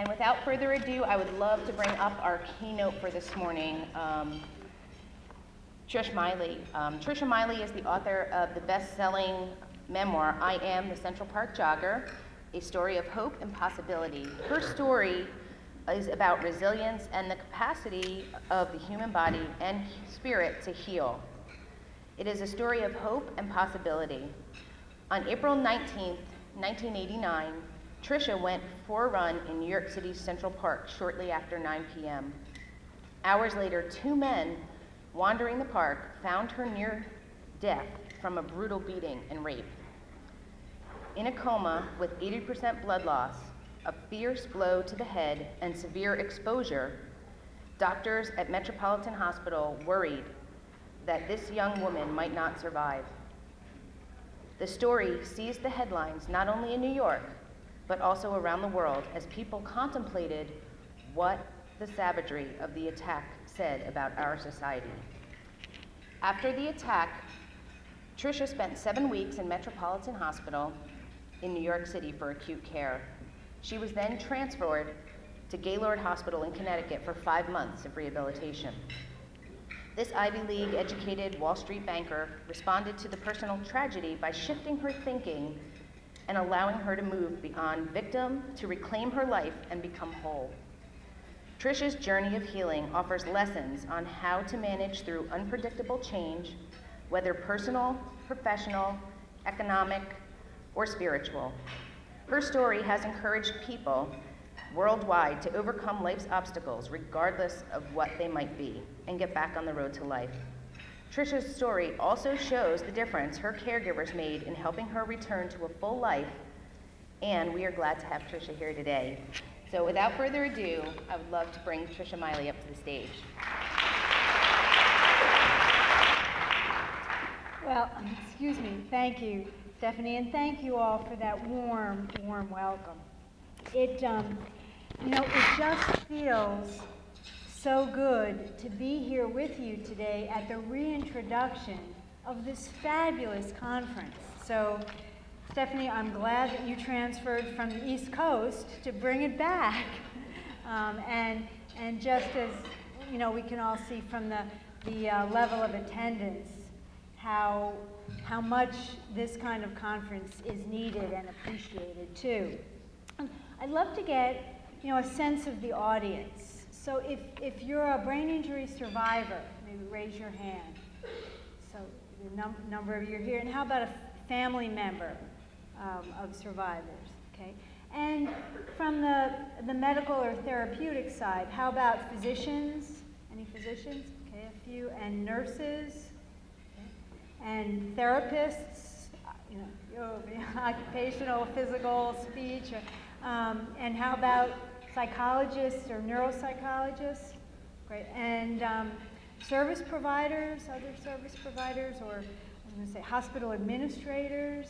And without further ado, I would love to bring up our keynote for this morning, Trisha Meili. Trisha Meili is the author of the best-selling memoir, I Am the Central Park Jogger, a story of hope and possibility. Her story is about resilience and the capacity of the human body and spirit to heal. It is a story of hope and possibility. On April 19th, 1989, Trisha went for a run in New York City's Central Park shortly after 9 p.m. Hours later, two men wandering the park found her near death from a brutal beating and rape. In a coma with 80% blood loss, a fierce blow to the head, and severe exposure, doctors at Metropolitan Hospital worried that this young woman might not survive. The story seized the headlines not only in New York, but also around the world as people contemplated what the savagery of the attack said about our society. After the attack, Trisha spent 7 weeks in Metropolitan Hospital in New York City for acute care. She was then transferred to Gaylord Hospital in Connecticut for 5 months of rehabilitation. This Ivy League-educated Wall Street banker responded to the personal tragedy by shifting her thinking and allowing her to move beyond victim to reclaim her life and become whole. Trisha's journey of healing offers lessons on how to manage through unpredictable change, whether personal, professional, economic, or spiritual. Her story has encouraged people worldwide to overcome life's obstacles, regardless of what they might be, and get back on the road to life. Trisha's story also shows the difference her caregivers made in helping her return to a full life, and we are glad to have Trisha here today. So without further ado, I would love to bring Trisha Meili up to the stage. Well, excuse me, thank you, Stephanie, and thank you all for that warm welcome. It just feels so good to be here with you today at the reintroduction of this fabulous conference. So, Stephanie, I'm glad that you transferred from the East Coast to bring it back. And just as we can all see from the level of attendance, how much this kind of conference is needed and appreciated too. I'd love to get a sense of the audience. So if you're a brain injury survivor, maybe raise your hand. So the number of you are here. And how about a family member of survivors? Okay. And from the medical or therapeutic side, how about physicians? Any physicians? Okay, a few. And nurses? Okay. And therapists? Occupational, physical, speech. And how about psychologists or neuropsychologists? Great. And service providers, other service providers, or I was going to say hospital administrators.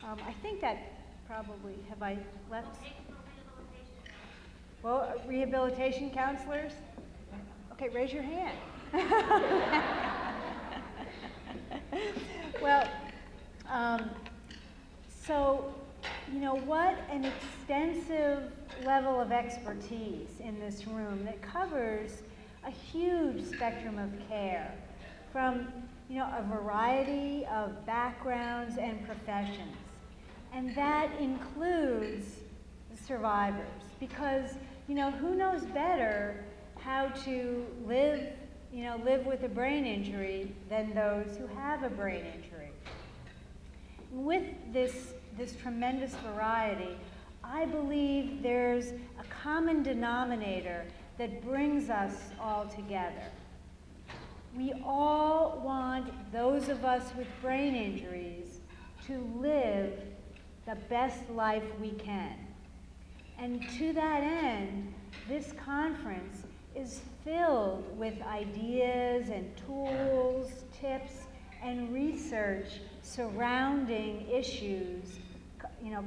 Let's see. I think that probably, have I left? Well, rehabilitation counselors? Okay, raise your hand. Well, so, what an extensive level of expertise in this room that covers a huge spectrum of care from, a variety of backgrounds and professions. And that includes the survivors, because, who knows better how to live with a brain injury than those who have a brain injury. With this tremendous variety, I believe there's a common denominator that brings us all together. We all want those of us with brain injuries to live the best life we can. And to that end, this conference is filled with ideas and tools, tips, and research surrounding issues,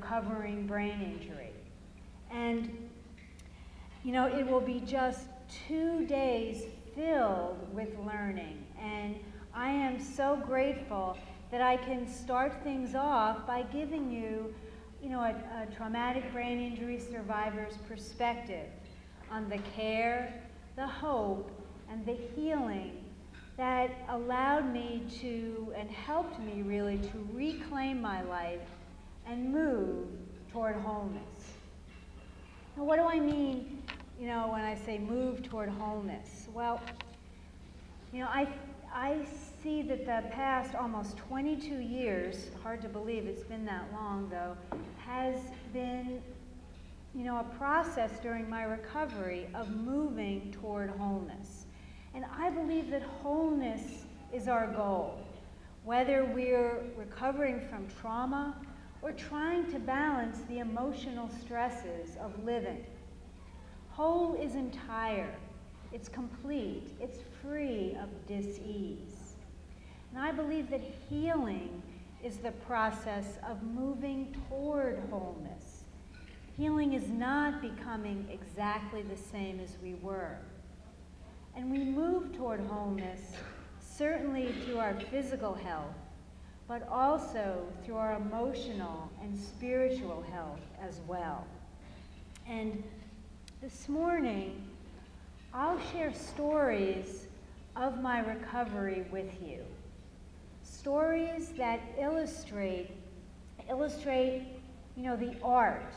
covering brain injury. And, it will be just 2 days filled with learning. And I am so grateful that I can start things off by giving you, a traumatic brain injury survivor's perspective on the care, the hope, and the healing that allowed me to, and helped me really, to reclaim my life and move toward wholeness. Now, what do I mean, when I say move toward wholeness? Well, I see that the past almost 22 years, hard to believe it's been that long though, has been, a process during my recovery of moving toward wholeness. And I believe that wholeness is our goal, whether we're recovering from trauma or trying to balance the emotional stresses of living. Whole is entire, it's complete, it's free of dis-ease. And I believe that healing is the process of moving toward wholeness. Healing is not becoming exactly the same as we were. And we move toward wholeness certainly through our physical health, but also through our emotional and spiritual health as well. And this morning, I'll share stories of my recovery with you. Stories that illustrate, the art,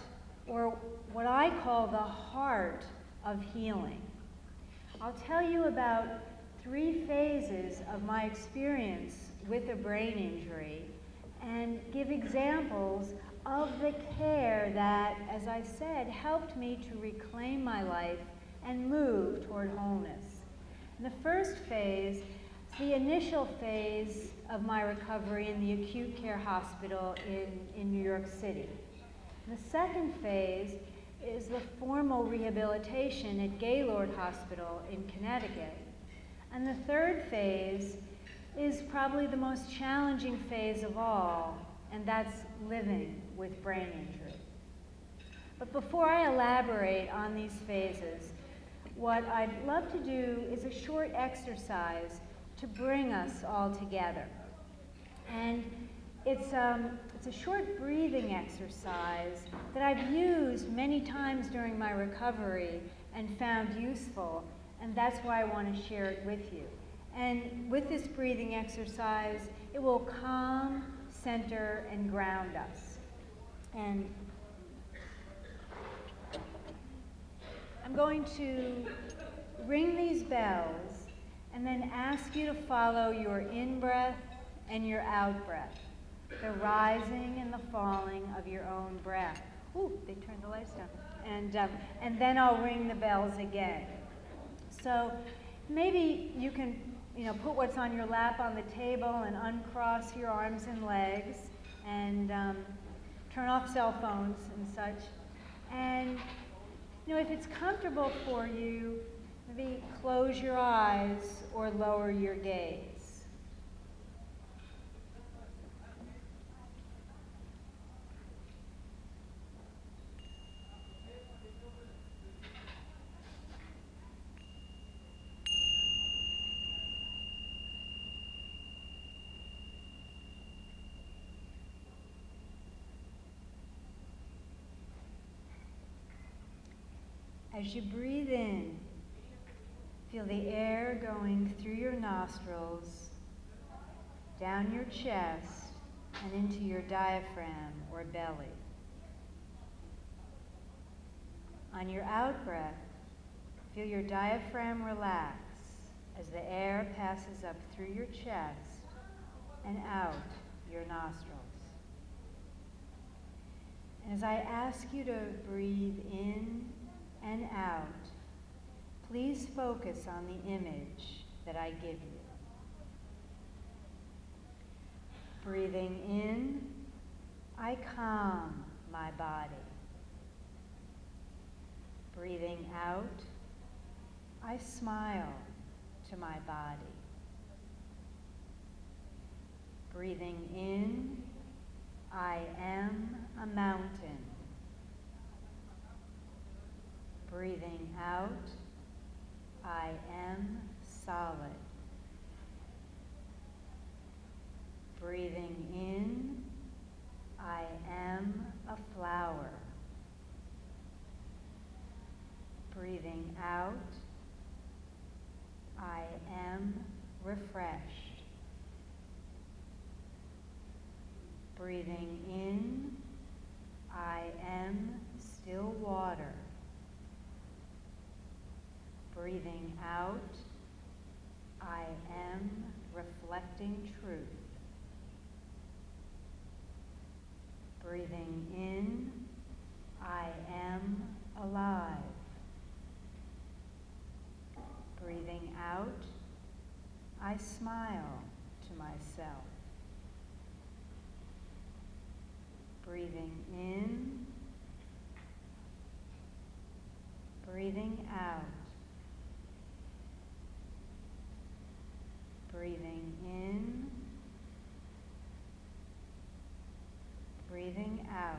or what I call the heart of healing. I'll tell you about 3 phases of my experience with a brain injury and give examples of the care that, as I said, helped me to reclaim my life and move toward wholeness. And the first phase is the initial phase of my recovery in the acute care hospital in New York City. And the second phase is the formal rehabilitation at Gaylord Hospital in Connecticut. And the third phase is probably the most challenging phase of all, and that's living with brain injury. But before I elaborate on these phases, what I'd love to do is a short exercise to bring us all together. And it's a short breathing exercise that I've used many times during my recovery and found useful, and that's why I want to share it with you. And with this breathing exercise, it will calm, center, and ground us. And I'm going to ring these bells and then ask you to follow your in-breath and your out-breath, the rising and the falling of your own breath. Ooh, they turned the lights down. And then I'll ring the bells again. So maybe you can, put what's on your lap on the table and uncross your arms and legs and turn off cell phones and such. And, if it's comfortable for you, maybe close your eyes or lower your gaze. As you breathe in, feel the air going through your nostrils, down your chest, and into your diaphragm or belly. On your out-breath, feel your diaphragm relax as the air passes up through your chest and out your nostrils. And as I ask you to breathe in and out, please focus on the image that I give you. Breathing in, I calm my body. Breathing out, I smile to my body. Breathing in, I am a mountain. Breathing out, I am solid. Breathing in, I am a flower. Breathing in, I am still water. Breathing out, I am reflecting truth. Breathing in, I am alive. Breathing out, I smile to myself. Breathing in, breathing out. Breathing in, breathing out.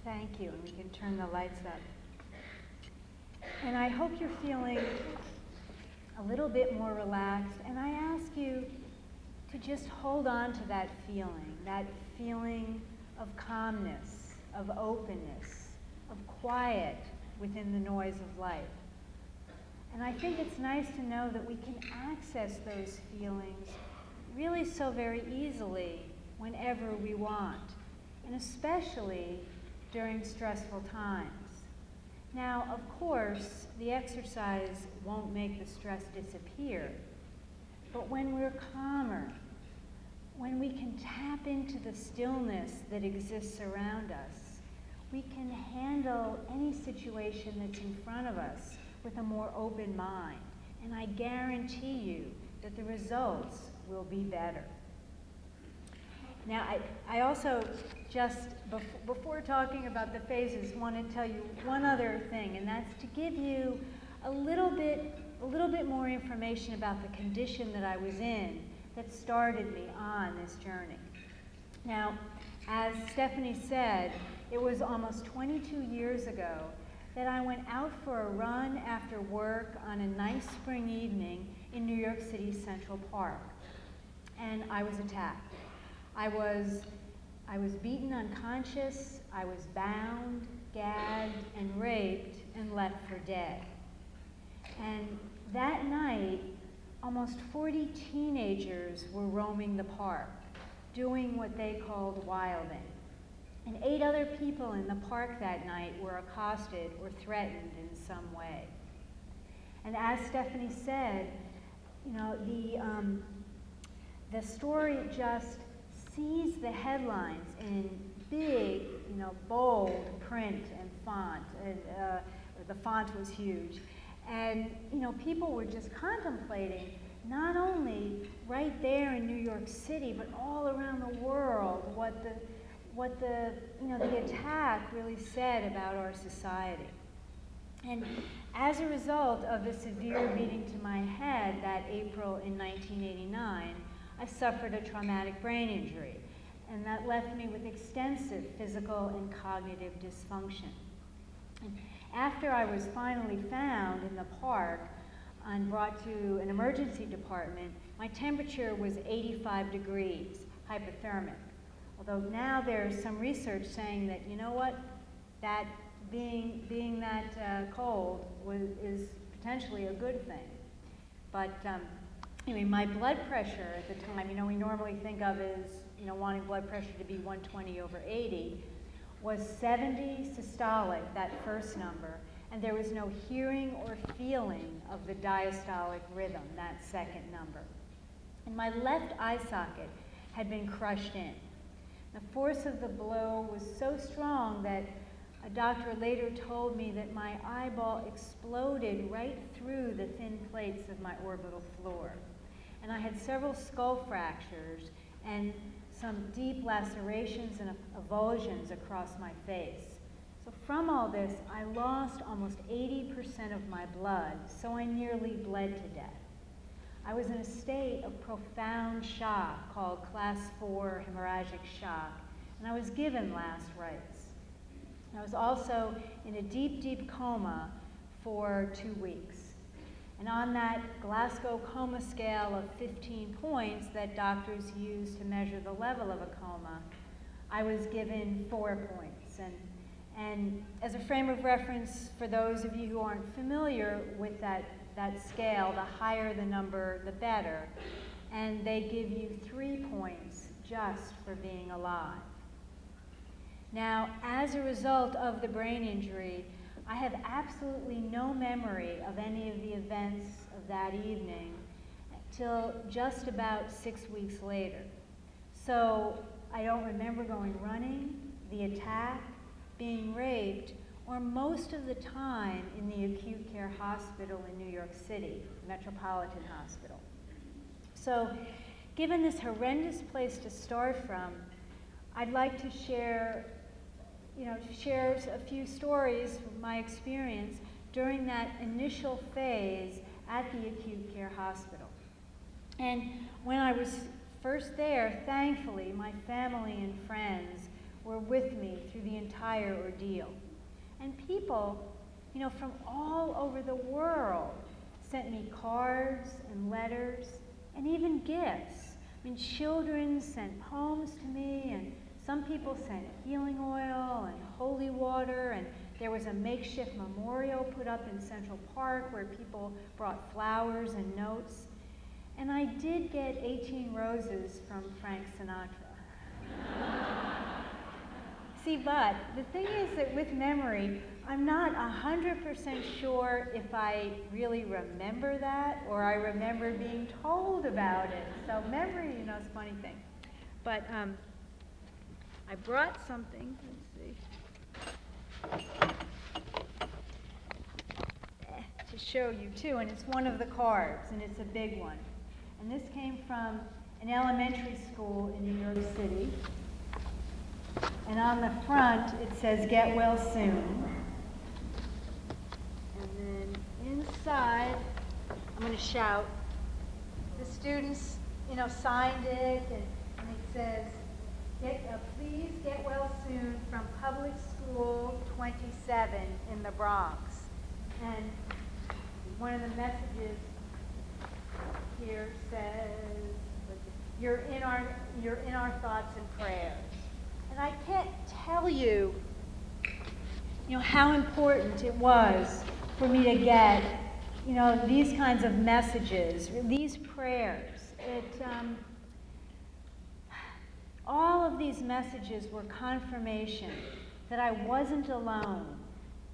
Thank you, and we can turn the lights up. And I hope you're feeling a little bit more relaxed, and I ask you to just hold on to that feeling of calmness, of openness, of quiet within the noise of life. And I think it's nice to know that we can access those feelings really so very easily whenever we want, and especially during stressful times. Now, of course, the exercise won't make the stress disappear, but when we're calmer, when we can tap into the stillness that exists around us, we can handle any situation that's in front of us with a more open mind, and I guarantee you that the results will be better. Now, I also just, before talking about the phases, want to tell you one other thing, and that's to give you a little bit more information about the condition that I was in that started me on this journey. Now, as Stephanie said, it was almost 22 years ago that I went out for a run after work on a nice spring evening in New York City's Central Park, and I was attacked. I was beaten unconscious, I was bound, gagged, and raped, and left for dead. And that night, almost 40 teenagers were roaming the park, doing what they called wilding. And 8 other people in the park that night were accosted or threatened in some way. And as Stephanie said, you know, the story just sees the headlines in big, you know, bold print and font. The font was huge. And, you know, people were just contemplating not only right there in New York City, but all around the world, what the attack really said about our society. And as a result of the severe beating to my head that April in 1989, I suffered a traumatic brain injury, and that left me with extensive physical and cognitive dysfunction. And after I was finally found in the park and brought to an emergency department, my temperature was 85 degrees, hypothermic. Although now there's some research saying that, you know what, that being that cold is potentially a good thing. But anyway, my blood pressure at the time, you know, we normally think of as, you know, wanting blood pressure to be 120/80, was 70 systolic, that first number, and there was no hearing or feeling of the diastolic rhythm, that second number. And my left eye socket had been crushed in. The force of the blow was so strong that a doctor later told me that my eyeball exploded right through the thin plates of my orbital floor. And I had several skull fractures and some deep lacerations and avulsions across my face. So from all this, I lost almost 80% of my blood, so I nearly bled to death. I was in a state of profound shock called class 4 hemorrhagic shock, and I was given last rites. I was also in a deep, deep coma for 2 weeks. And on that Glasgow coma scale of 15 points that doctors use to measure the level of a coma, I was given 4 points. And as a frame of reference for those of you who aren't familiar with that scale, the higher the number, the better. And they give you 3 points just for being alive. Now, as a result of the brain injury, I have absolutely no memory of any of the events of that evening till just about 6 weeks later. So I don't remember going running, the attack, being raped, or most of the time in the acute care hospital in New York City, Metropolitan Hospital. So given this horrendous place to start from, I'd like to share a few stories from my experience during that initial phase at the acute care hospital. And when I was first there, thankfully, my family and friends were with me through the entire ordeal. And people, from all over the world sent me cards and letters and even gifts. I mean, children sent poems to me, and some people sent healing oil and holy water, and there was a makeshift memorial put up in Central Park where people brought flowers and notes. And I did get 18 roses from Frank Sinatra. See, but the thing is that with memory, I'm not 100% sure if I really remember that or I remember being told about it. So memory, is a funny thing. But I brought something, let's see, to show you too, and it's one of the cards, and it's a big one. And this came from an elementary school in New York City. And on the front, it says, "Get well soon." And then inside, I'm going to shout. The students, signed it, and it says, "Please get well soon from Public School 27 in the Bronx." And one of the messages here says, "You're in our thoughts and prayers." And I can't tell you, how important it was for me to get, these kinds of messages, these prayers. All of these messages were confirmation that I wasn't alone,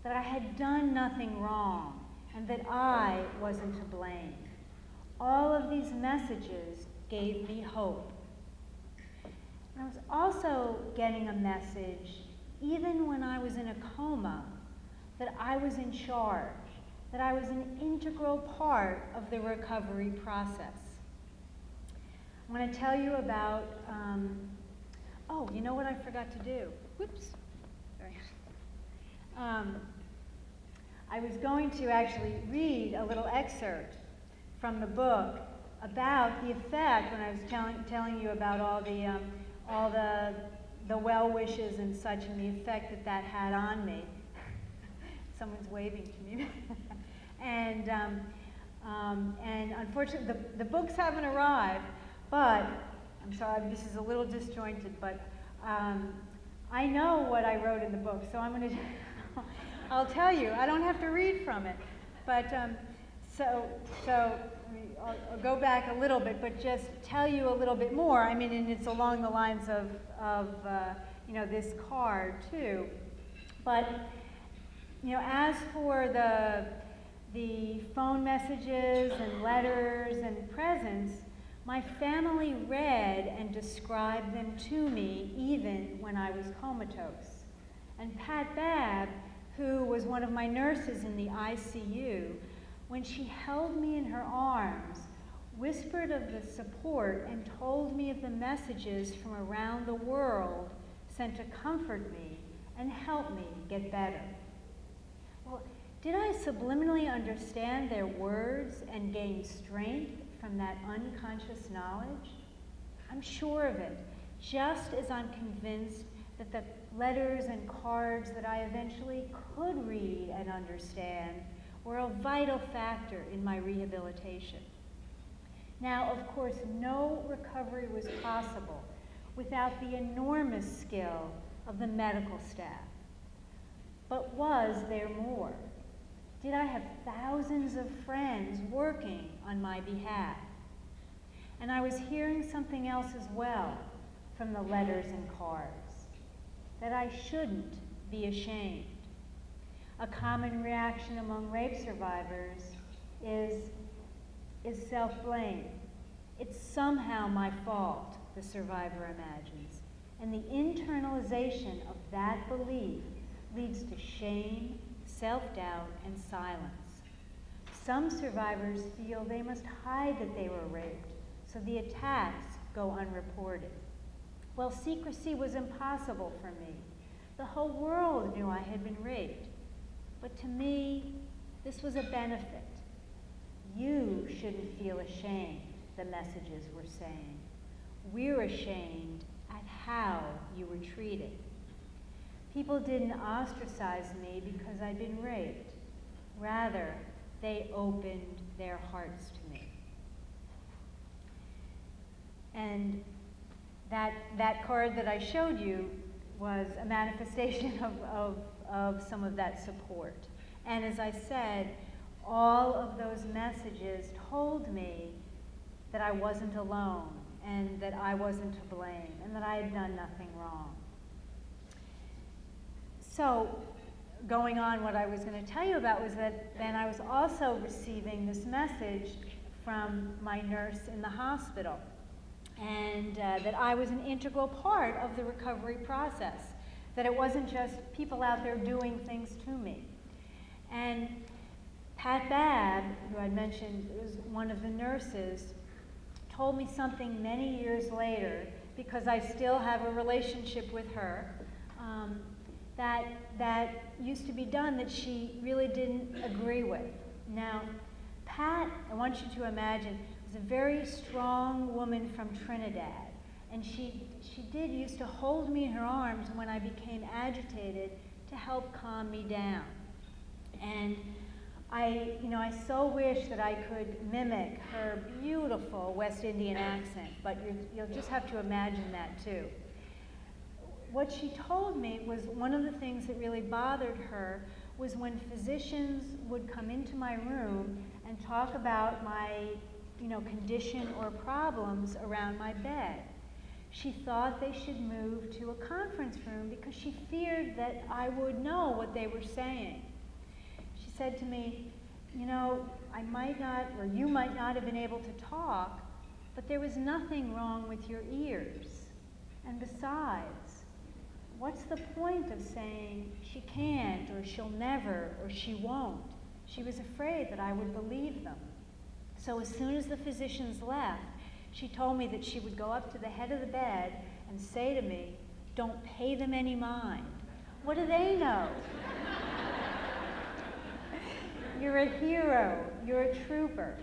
that I had done nothing wrong, and that I wasn't to blame. All of these messages gave me hope. And I was also getting a message, even when I was in a coma, that I was in charge, that I was an integral part of the recovery process. I'm going to tell you about, you know what I forgot to do? Whoops. Sorry. I was going to actually read a little excerpt from the book about the effect, when I was telling you about all the well wishes and such, and the effect that had on me. Someone's waving to me. And unfortunately, the books haven't arrived, but I'm sorry, this is a little disjointed, but I know what I wrote in the book, so I'm going to, I'll tell you. I don't have to read from it, but I'll go back a little bit, but just tell you a little bit more. I mean, and it's along the lines of this card too. But as for the phone messages and letters and presents, my family read and described them to me even when I was comatose. And Pat Babb, who was one of my nurses in the ICU, when she held me in her arms, whispered of the support and told me of the messages from around the world sent to comfort me and help me get better. Well, did I subliminally understand their words and gain strength from that unconscious knowledge? I'm sure of it, just as I'm convinced that the letters and cards that I eventually could read and understand were a vital factor in my rehabilitation. Now, of course, no recovery was possible without the enormous skill of the medical staff. But was there more? Did I have thousands of friends working on my behalf? And I was hearing something else as well from the letters and cards, that I shouldn't be ashamed. A common reaction among rape survivors is self-blame. It's somehow my fault, the survivor imagines. And the internalization of that belief leads to shame, self-doubt, and silence. Some survivors feel they must hide that they were raped, so the attacks go unreported. Well, secrecy was impossible for me. The whole world knew I had been raped. But to me, this was a benefit. You shouldn't feel ashamed, the messages were saying. We're ashamed at how you were treated. People didn't ostracize me because I'd been raped. Rather, they opened their hearts to me. And that card that I showed you was a manifestation of some of that support. And as I said, all of those messages told me that I wasn't alone and that I wasn't to blame and that I had done nothing wrong. So, going on, what I was going to tell you about was that then I was also receiving this message from my nurse in the hospital, and that I was an integral part of the recovery process, that it wasn't just people out there doing things to me. And Pat Babb, who I mentioned was one of the nurses, told me something many years later, because I still have a relationship with her, that used to be done that she really didn't agree with. Now, Pat, I want you to imagine, was a very strong woman from Trinidad, and she used to hold me in her arms when I became agitated to help calm me down. And I so wish that I could mimic her beautiful West Indian accent, but you'll just have to imagine that too. What she told me was one of the things that really bothered her was when physicians would come into my room and talk about my condition or problems around my bed. She thought they should move to a conference room because she feared that I would know what they were saying. She said to me, I might not, or you might not have been able to talk, but there was nothing wrong with your ears. And besides, what's the point of saying she can't, or she'll never, or she won't? She was afraid that I would believe them. So as soon as the physicians left, she told me that she would go up to the head of the bed and say to me, "Don't pay them any mind. What do they know? You're a hero, you're a trooper."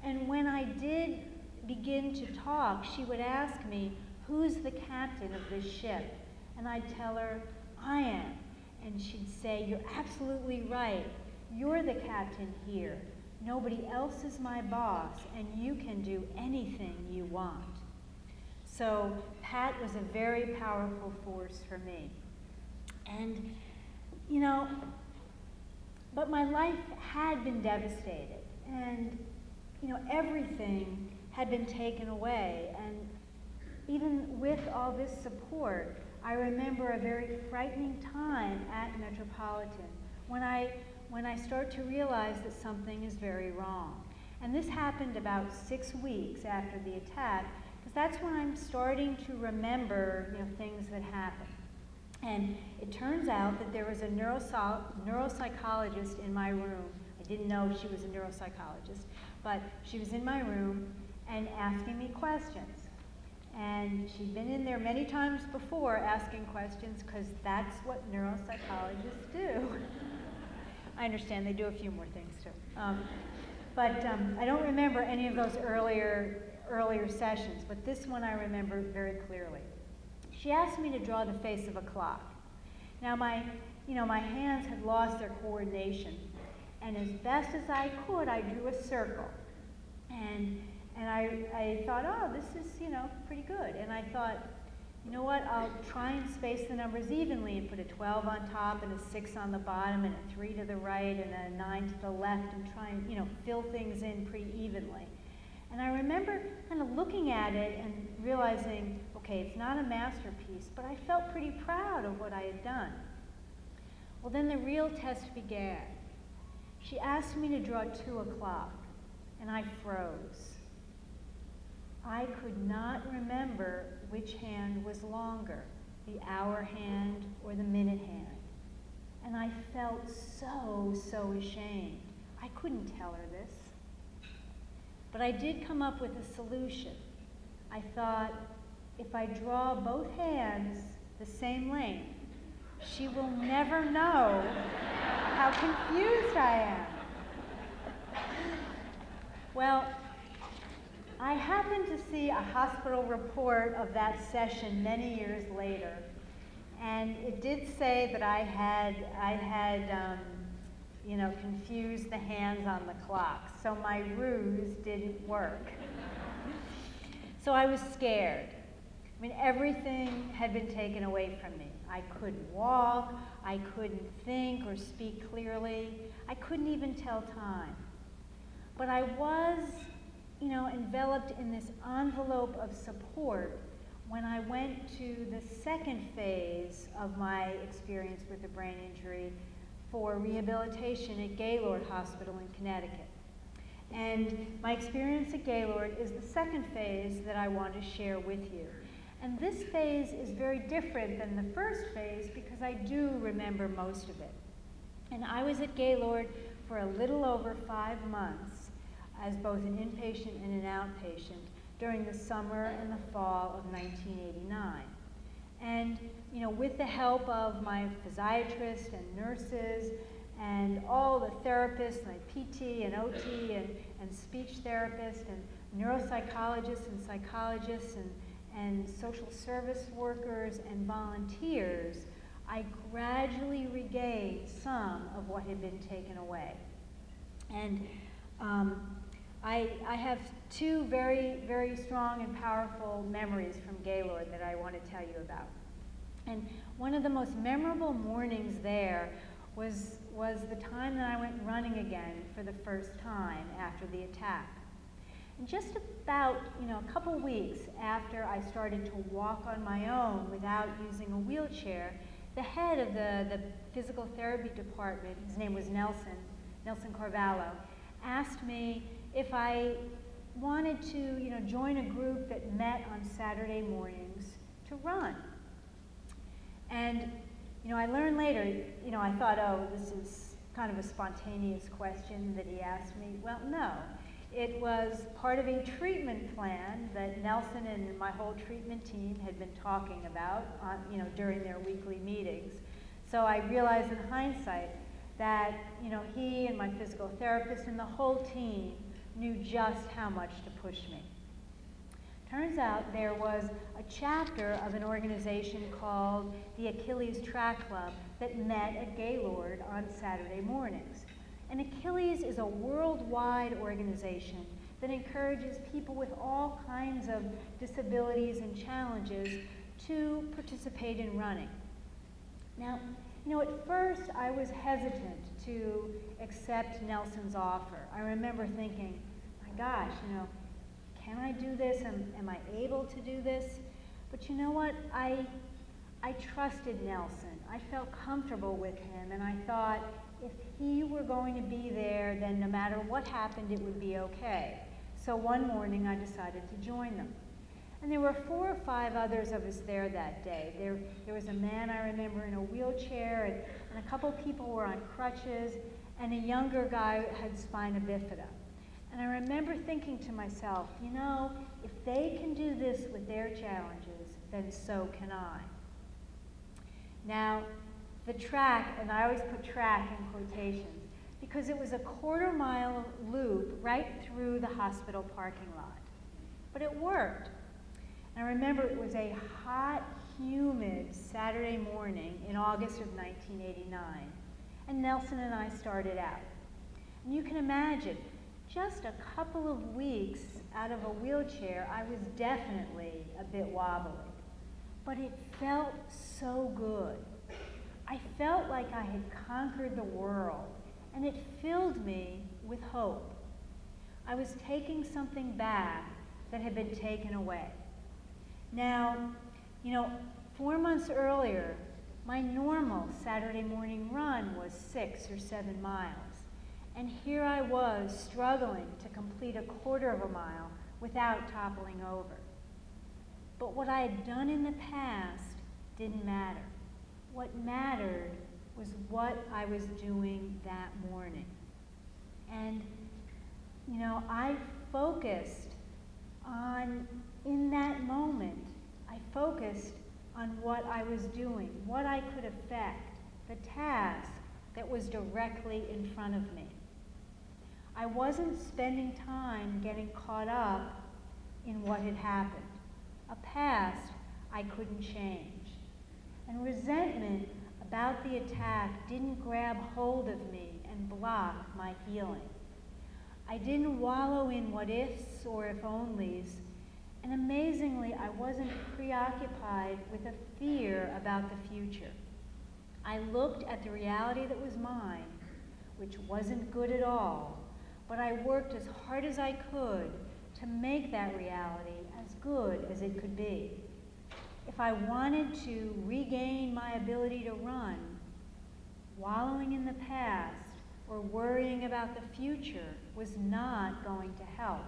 And when I did begin to talk, she would ask me, "Who's the captain of this ship?" And I'd tell her, "I am." And she'd say, "You're absolutely right. You're the captain here. Nobody else is my boss, and you can do anything you want." So Pat was a very powerful force for me. And, but my life had been devastated, and, everything had been taken away. And even with all this support, I remember a very frightening time at Metropolitan when I start to realize that something is very wrong. And this happened about 6 weeks after the attack, because that's when I'm starting to remember, things that happened. And it turns out that there was a neuropsychologist in my room. I didn't know she was a neuropsychologist, but she was in my room and asking me questions. And she'd been in there many times before asking questions, because that's what neuropsychologists do. I understand they do a few more things too. But I don't remember any of those earlier sessions, but this one I remember very clearly. She asked me to draw the face of a clock. Now my hands had lost their coordination, And as best as I could, I drew a circle. And I thought, oh, this is, pretty good. And I thought, you know what, I'll try and space the numbers evenly and put a 12 on top and a 6 on the bottom and a 3 to the right and a 9 to the left and try and, fill things in pretty evenly. And I remember kind of looking at it and realizing, okay, it's not a masterpiece, but I felt pretty proud of what I had done. Well, then the real test began. She asked me to draw 2 o'clock, and I froze. I could not remember which hand was longer, the hour hand or the minute hand. And I felt so ashamed. I couldn't tell her this. But I did come up with a solution. I thought, if I draw both hands the same length, she will never know how confused I am. Well, I happened to see a hospital report of that session many years later, and it did say that I had confused the hands on the clock, so my ruse didn't work. So I was scared. I mean, everything had been taken away from me. I couldn't walk, I couldn't think or speak clearly, I couldn't even tell time. But I was, enveloped in this envelope of support when I went to the second phase of my experience with a brain injury for rehabilitation at Gaylord Hospital in Connecticut. And my experience at Gaylord is the second phase that I want to share with you. And this phase is very different than the first phase because I do remember most of it. And I was at Gaylord for a little over 5 months as both an inpatient and an outpatient during the summer and the fall of 1989. And, with the help of my physiatrist and nurses and all the therapists, my PT and OT and speech therapists and neuropsychologists and psychologists and social service workers and volunteers, I gradually regained some of what had been taken away. And I have 2 very, very strong and powerful memories from Gaylord that I want to tell you about. And one of the most memorable mornings there was the time that I went running again for the first time after the attack. And just about, a couple weeks after I started to walk on my own without using a wheelchair, the head of the physical therapy department, his name was Nelson Carvalho, asked me if I wanted to, join a group that met on Saturday mornings to run. And, I learned later, I thought, oh, this is kind of a spontaneous question that he asked me. Well, no. It was part of a treatment plan that Nelson and my whole treatment team had been talking about, during their weekly meetings. So I realized in hindsight that, he and my physical therapist and the whole team knew just how much to push me. Turns out there was a chapter of an organization called the Achilles Track Club that met at Gaylord on Saturday mornings. And Achilles is a worldwide organization that encourages people with all kinds of disabilities and challenges to participate in running. Now, at first I was hesitant to accept Nelson's offer. I remember thinking, my gosh, can I do this? Am I able to do this? But you know what? I trusted Nelson. I felt comfortable with him, and I thought if he were going to be there, then no matter what happened, it would be okay. So one morning I decided to join them. And there were 4 or 5 others of us there that day. There was a man I remember in a wheelchair, and a couple people were on crutches, and a younger guy had spina bifida. And I remember thinking to myself, if they can do this with their challenges, then so can I. Now, the track, and I always put track in quotations, because it was a 1/4-mile loop right through the hospital parking lot. But it worked. And I remember it was a hot, humid Saturday morning in August of 1989, and Nelson and I started out. And you can imagine, just a couple of weeks out of a wheelchair, I was definitely a bit wobbly. But it felt so good. I felt like I had conquered the world, and it filled me with hope. I was taking something back that had been taken away. Now, 4 months earlier, my normal Saturday morning run was 6 or 7 miles. And here I was struggling to complete a quarter of a mile without toppling over. But what I had done in the past didn't matter. What mattered was what I was doing that morning. And, I focused on, in that moment, I focused on what I was doing, what I could affect, the task that was directly in front of me. I wasn't spending time getting caught up in what had happened, a past I couldn't change. And resentment about the attack didn't grab hold of me and block my healing. I didn't wallow in what ifs or if onlys, and amazingly, I wasn't preoccupied with a fear about the future. I looked at the reality that was mine, which wasn't good at all, but I worked as hard as I could to make that reality as good as it could be. If I wanted to regain my ability to run, wallowing in the past or worrying about the future was not going to help.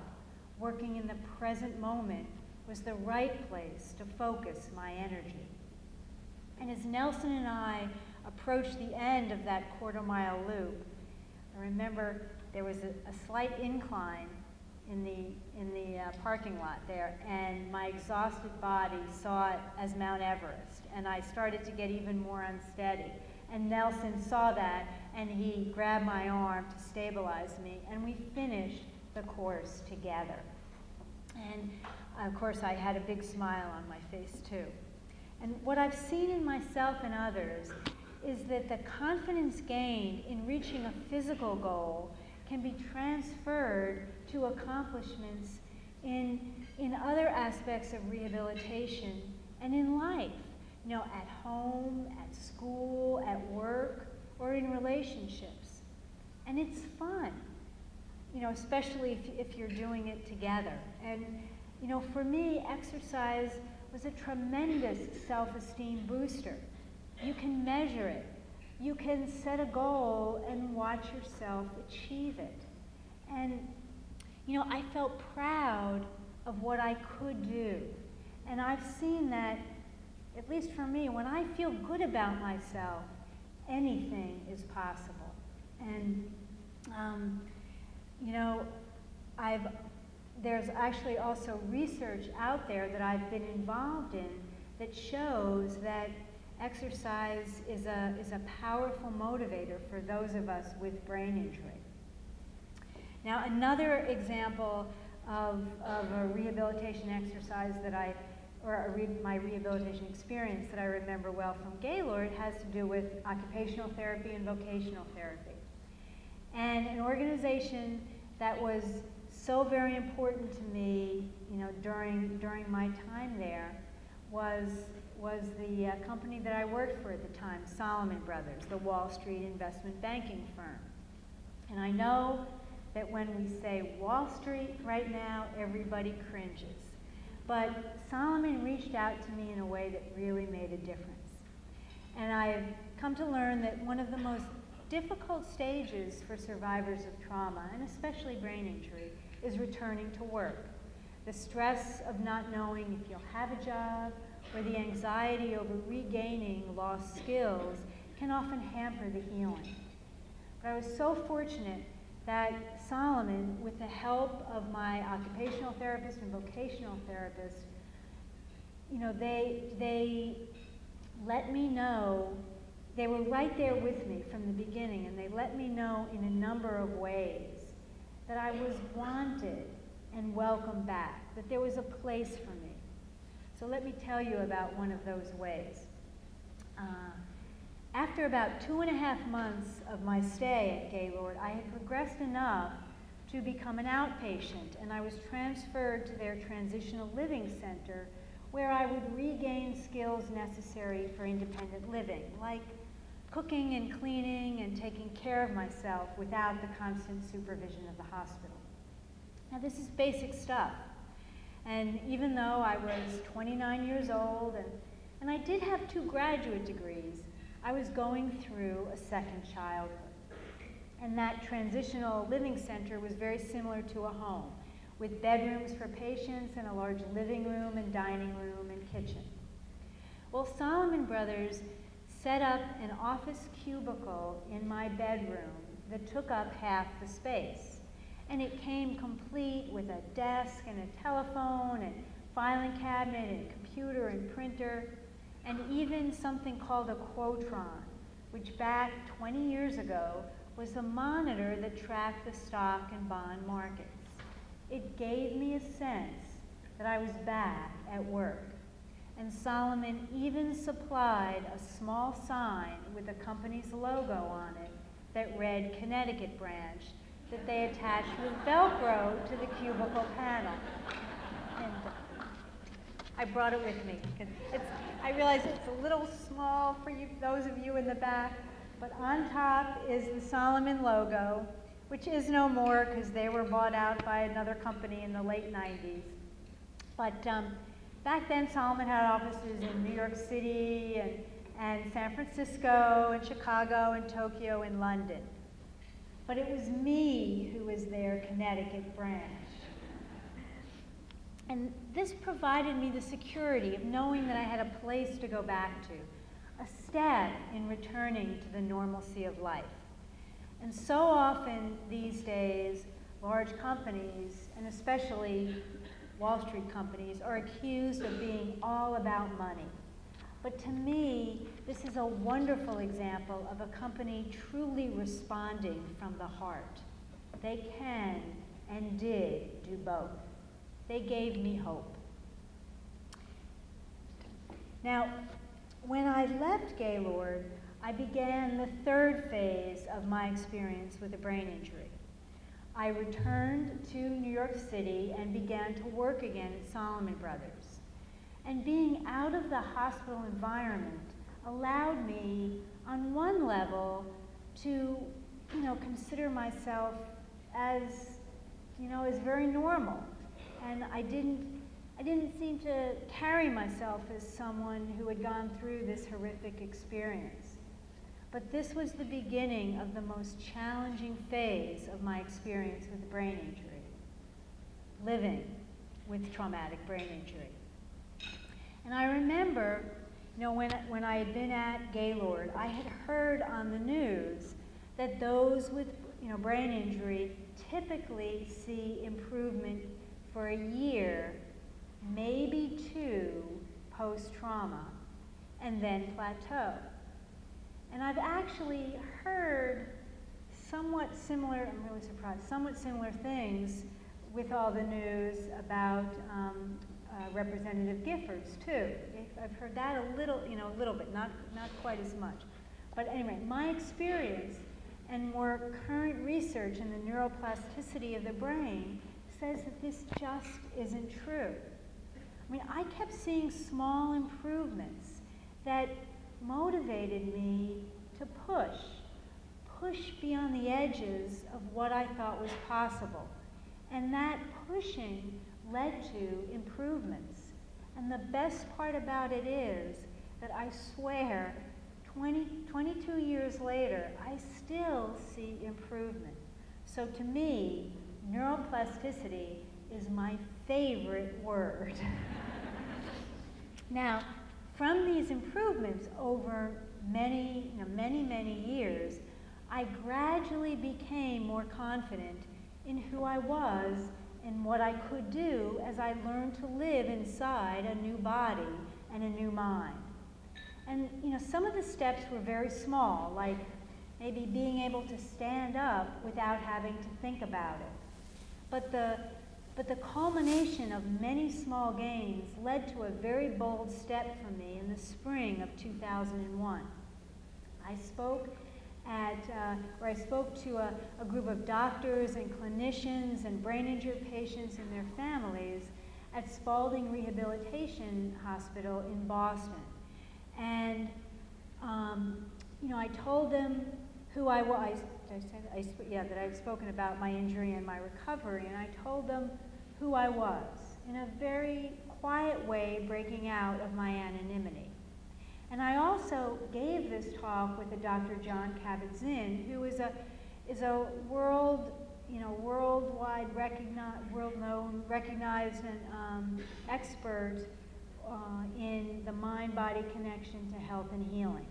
Working in the present moment was the right place to focus my energy. And as Nelson and I approached the end of that quarter-mile loop, I remember there was a slight incline in the parking lot there, and my exhausted body saw it as Mount Everest, and I started to get even more unsteady. And Nelson saw that, and he grabbed my arm to stabilize me, and we finished the course together. And of course, I had a big smile on my face too. And what I've seen in myself and others is that the confidence gained in reaching a physical goal can be transferred to accomplishments in other aspects of rehabilitation and in life. At home, at school, at work, or in relationships. And it's fun, especially if you're doing it together. And, for me, exercise was a tremendous self-esteem booster. You can measure it. You can set a goal and watch yourself achieve it. And, I felt proud of what I could do. And I've seen that, at least for me, when I feel good about myself, anything is possible. And, there's actually also research out there that I've been involved in that shows that exercise is a powerful motivator for those of us with brain injury. Now, another example of a rehabilitation exercise that my rehabilitation experience that I remember well from Gaylord has to do with occupational therapy and vocational therapy. And an organization that was so very important to me, during my time there was the company that I worked for at the time, Solomon Brothers, the Wall Street investment banking firm. And I know that when we say Wall Street right now, everybody cringes. But Solomon reached out to me in a way that really made a difference. And I've come to learn that one of the most difficult stages for survivors of trauma, and especially brain injury, is returning to work. The stress of not knowing if you'll have a job, or the anxiety over regaining lost skills can often hamper the healing. But I was so fortunate that Solomon, with the help of my occupational therapist and vocational therapist, they let me know, they were right there with me from the beginning, and they let me know in a number of ways that I was wanted and welcome back, that there was a place for me. So let me tell you about one of those ways. After about 2.5 months of my stay at Gaylord, I had progressed enough to become an outpatient, and I was transferred to their transitional living center, where I would regain skills necessary for independent living, like cooking and cleaning and taking care of myself without the constant supervision of the hospital. Now, this is basic stuff. And even though I was 29 years old and I did have 2 graduate degrees, I was going through a second childhood. And that transitional living center was very similar to a home, with bedrooms for patients and a large living room and dining room and kitchen. Well, Solomon Brothers set up an office cubicle in my bedroom that took up half the space. And it came complete with a desk and a telephone and filing cabinet and computer and printer, and even something called a Quotron, which back 20 years ago was a monitor that tracked the stock and bond markets. It gave me a sense that I was back at work. And Solomon even supplied a small sign with the company's logo on it that read Connecticut Branch, that they attached with Velcro to the cubicle panel. And I brought it with me. I realize it's a little small for you, those of you in the back, but on top is the Solomon logo, which is no more because they were bought out by another company in the late 90s. But back then, Solomon had offices in New York City and San Francisco and Chicago and Tokyo and London. But it was me who was their Connecticut branch. And this provided me the security of knowing that I had a place to go back to, a step in returning to the normalcy of life. And so often these days, large companies, and especially Wall Street companies, are accused of being all about money. But to me, this is a wonderful example of a company truly responding from the heart. They can and did do both. They gave me hope. Now, when I left Gaylord, I began the 3rd phase of my experience with a brain injury. I returned to New York City and began to work again at Solomon Brothers. And being out of the hospital environment allowed me, on one level, to, consider myself as, as very normal. And I didn't seem to carry myself as someone who had gone through this horrific experience. But this was the beginning of the most challenging phase of my experience with brain injury, living with traumatic brain injury. And I remember, when I had been at Gaylord, I had heard on the news that those with, brain injury typically see improvement for a year, maybe 2, post-trauma, and then plateau. And I've actually heard somewhat similar, I'm really surprised, somewhat similar things with all the news about Representative Giffords too. I've heard that a little bit, not quite as much. But anyway, my experience and more current research in the neuroplasticity of the brain says that this just isn't true. I kept seeing small improvements that motivated me to push beyond the edges of what I thought was possible. And that pushing led to improvements. And the best part about it is that I swear, 22 years later, I still see improvement. So to me, neuroplasticity is my favorite word. Now, from these improvements over many years, I gradually became more confident in who I was and what I could do as I learned to live inside a new body and a new mind. And some of the steps were very small, like maybe being able to stand up without having to think about it. But the culmination of many small gains led to a very bold step for me in the spring of 2001. I spoke where I spoke to a group of doctors and clinicians and brain injured patients and their families at Spaulding Rehabilitation Hospital in Boston. And, I told them who I was. Did I say that? Yeah, that I'd spoken about my injury and my recovery, and I told them who I was in a very quiet way, breaking out of my anonymity. And I also gave this talk with a Dr. John Kabat-Zinn, who is a worldwide recognized and expert in the mind-body connection to health and healing.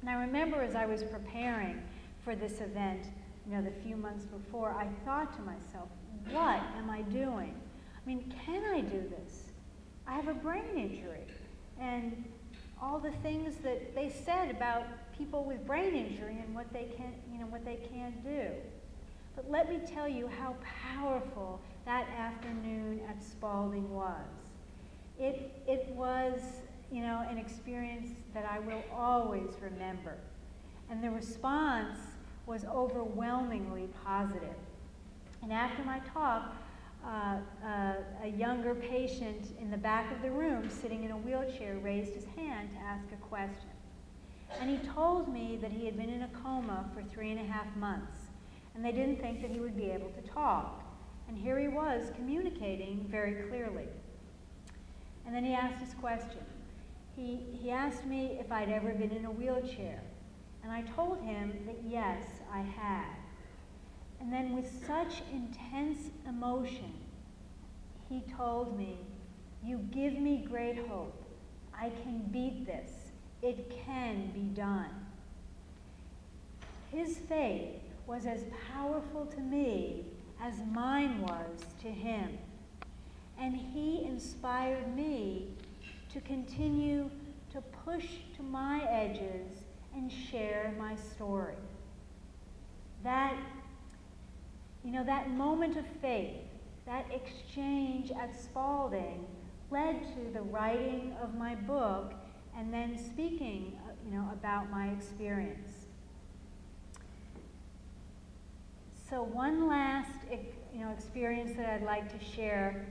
And I remember as I was preparing for this event, the few months before, I thought to myself, what am I doing? I mean, can I do this? I have a brain injury. And all the things that they said about people with brain injury and what they can't do. But let me tell you how powerful that afternoon at Spaulding was. It was, an experience that I will always remember. And the response was overwhelmingly positive. And after my talk, a younger patient in the back of the room, sitting in a wheelchair, raised his hand to ask a question. And he told me that he had been in a coma for 3.5 months, and they didn't think that he would be able to talk. And here he was communicating very clearly. And then he asked his question. He asked me if I'd ever been in a wheelchair, and I told him that yes, I had. And then with such intense emotion, he told me, "You give me great hope. I can beat this. It can be done." His faith was as powerful to me as mine was to him. And he inspired me to continue to push to my edges and share my story. That moment of faith, that exchange at Spaulding led to the writing of my book and then speaking, about my experience. So one last, experience that I'd like to share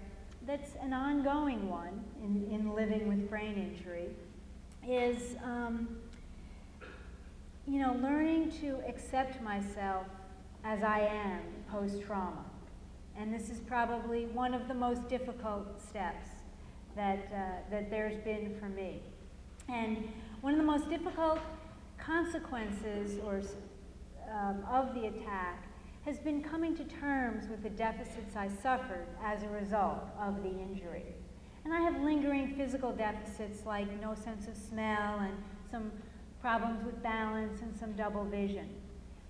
that's an ongoing one in living with brain injury is, learning to accept myself as I am post-trauma. And this is probably one of the most difficult steps that there's been for me. And one of the most difficult consequences of the attack has been coming to terms with the deficits I suffered as a result of the injury. And I have lingering physical deficits like no sense of smell and some problems with balance and some double vision.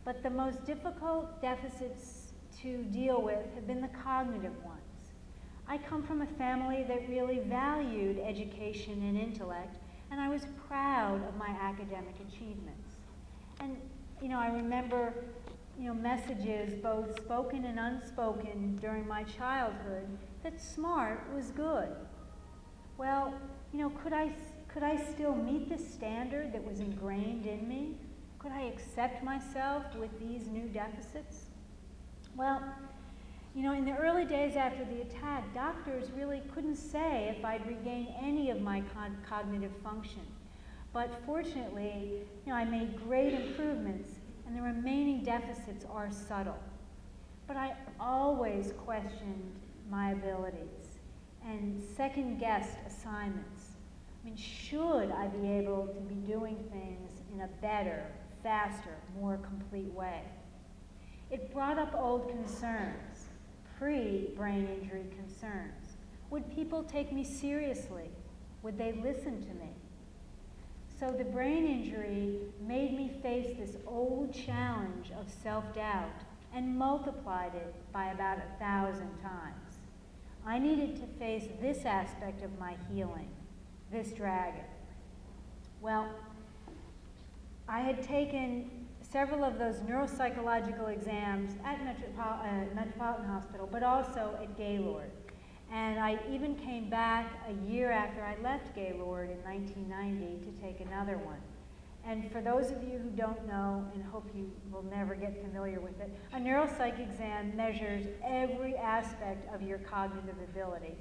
But the most difficult deficits to deal with have been the cognitive ones. I come from a family that really valued education and intellect, and I was proud of my academic achievements. And, I remember, messages, both spoken and unspoken, during my childhood that smart was good. Well, could I still meet the standard that was ingrained in me? Could I accept myself with these new deficits? Well, in the early days after the attack, doctors really couldn't say if I'd regained any of my cognitive function. But fortunately, I made great improvements, and the remaining deficits are subtle. But I always questioned my abilities and second-guessed assignments. Should I be able to be doing things in a better, faster, more complete way? It brought up old concerns, pre-brain injury concerns. Would people take me seriously? Would they listen to me? So the brain injury made me face this old challenge of self-doubt and multiplied it by about 1,000 times. I needed to face this aspect of my healing, this dragon. Well, I had taken several of those neuropsychological exams at Metropolitan Hospital, but also at Gaylord. And I even came back a year after I left Gaylord in 1990 to take another one. And for those of you who don't know, and hope you will never get familiar with it, a neuropsych exam measures every aspect of your cognitive ability.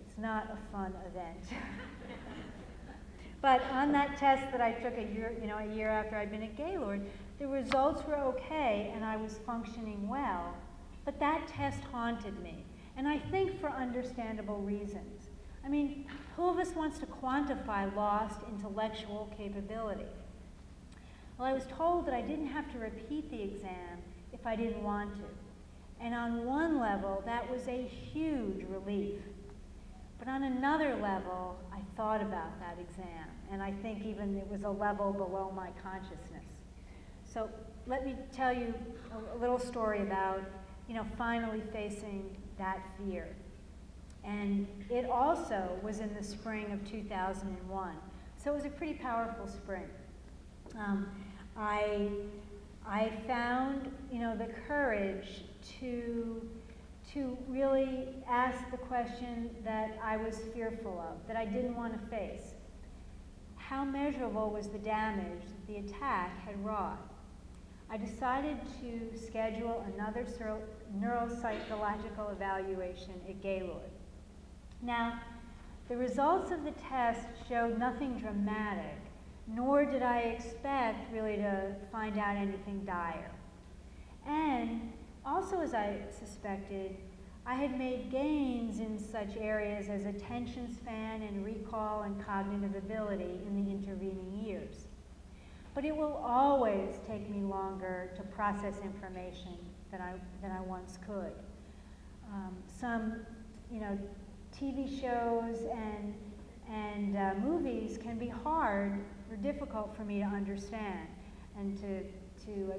It's not a fun event. But on that test that I took a year after I'd been at Gaylord, the results were okay and I was functioning well. But that test haunted me, and I think for understandable reasons. I mean, who of us wants to quantify lost intellectual capability? Well, I was told that I didn't have to repeat the exam if I didn't want to. And on one level, that was a huge relief. But on another level, I thought about that exam, and I think even it was a level below my consciousness. So let me tell you a little story about, finally facing that fear. And it also was in the spring of 2001. So it was a pretty powerful spring. I found, the courage to really ask the question that I was fearful of, that I didn't want to face. How measurable was the damage that the attack had wrought? I decided to schedule another neuropsychological evaluation at Gaylord. Now, the results of the test showed nothing dramatic, nor did I expect really to find out anything dire. And also, as I suspected, I had made gains in such areas as attention span and recall and cognitive ability in the intervening years. But it will always take me longer to process information than I once could. Some, TV shows and movies can be hard or difficult for me to understand. And to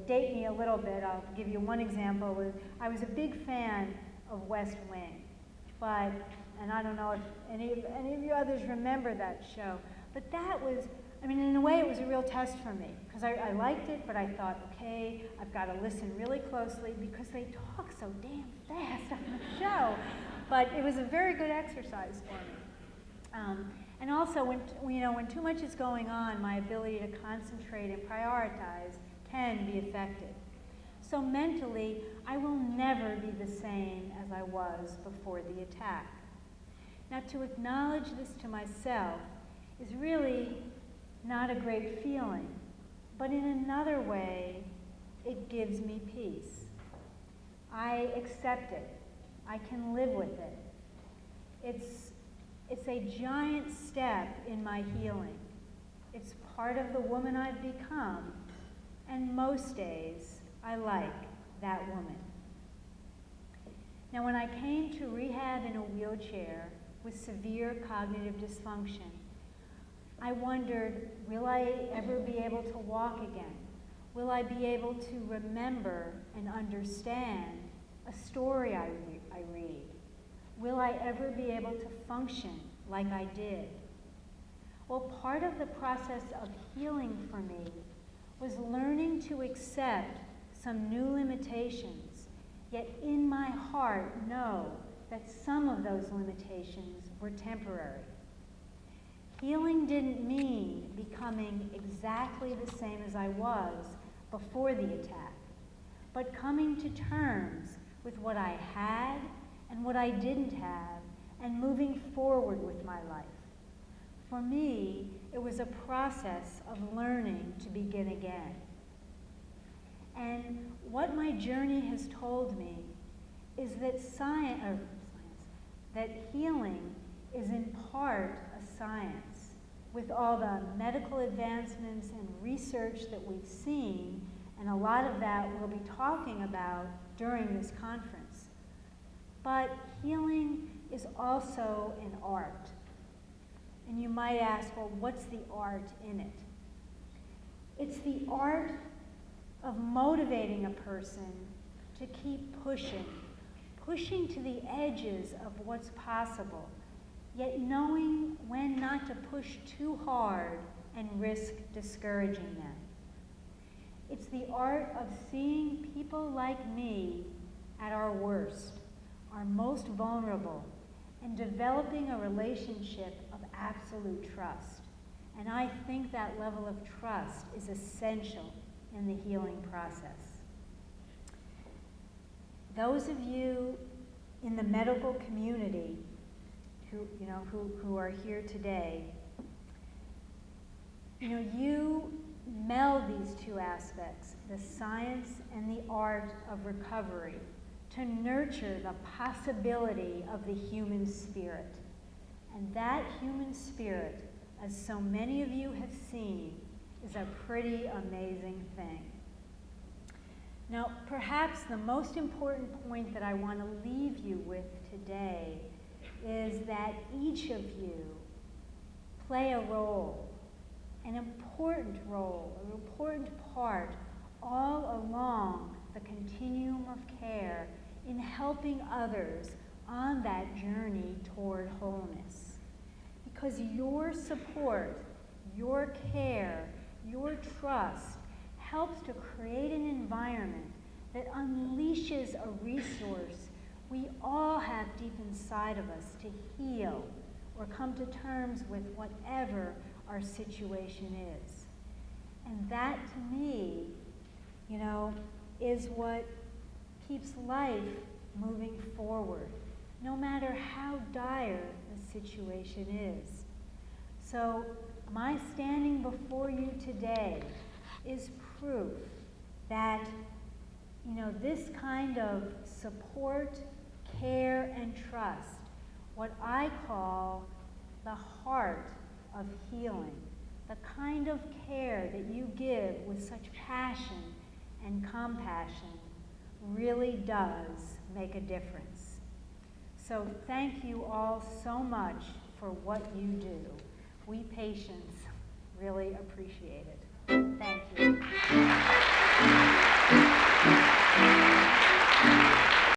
date me a little bit, I'll give you one example. I was a big fan of West Wing, and I don't know if any of you others remember that show, but that was, in a way it was a real test for me, because I liked it, but I thought, okay, I've got to listen really closely because they talk so damn fast on the show. But it was a very good exercise for me. And also, when too much is going on, my ability to concentrate and prioritize can be affected. So mentally, I will never be the same as I was before the attack. Now, to acknowledge this to myself is really not a great feeling, but in another way, it gives me peace. I accept it. I can live with it. It's a giant step in my healing. It's part of the woman I've become, and most days, I like that woman. Now, when I came to rehab in a wheelchair with severe cognitive dysfunction, I wondered, will I ever be able to walk again? Will I be able to remember and understand a story I read? Will I ever be able to function like I did? Well, part of the process of healing for me was learning to accept some new limitations, yet in my heart know that some of those limitations were temporary. Healing didn't mean becoming exactly the same as I was before the attack, but coming to terms with what I had and what I didn't have, and moving forward with my life. For me, it was a process of learning to begin again. And what my journey has told me is that that healing is in part a science. With all the medical advancements and research that we've seen, and a lot of that we'll be talking about during this conference. But healing is also an art. And you might ask, well, what's the art in it? It's the art of motivating a person to keep pushing to the edges of what's possible, yet knowing when not to push too hard and risk discouraging them. It's the art of seeing people like me at our worst, our most vulnerable, and developing a relationship of absolute trust. And I think that level of trust is essential in the healing process. Those of you in the medical community who are here today, you meld these two aspects, the science and the art of recovery, to nurture the possibility of the human spirit. And that human spirit, as so many of you have seen, is a pretty amazing thing. Now, perhaps the most important point that I want to leave you with today is that each of you play a role, an important role, an important part all along the continuum of care in helping others on that journey toward wholeness. Because your support, your care, your trust helps to create an environment that unleashes a resource we all have deep inside of us to heal or come to terms with whatever our situation is. And that, to me, is what keeps life moving forward, no matter how dire the situation is. So my standing before you today is proof that, this kind of support, care, and trust, what I call the heart of healing, the kind of care that you give with such passion and compassion, really does make a difference. So thank you all so much for what you do. We patients really appreciate it. Thank you.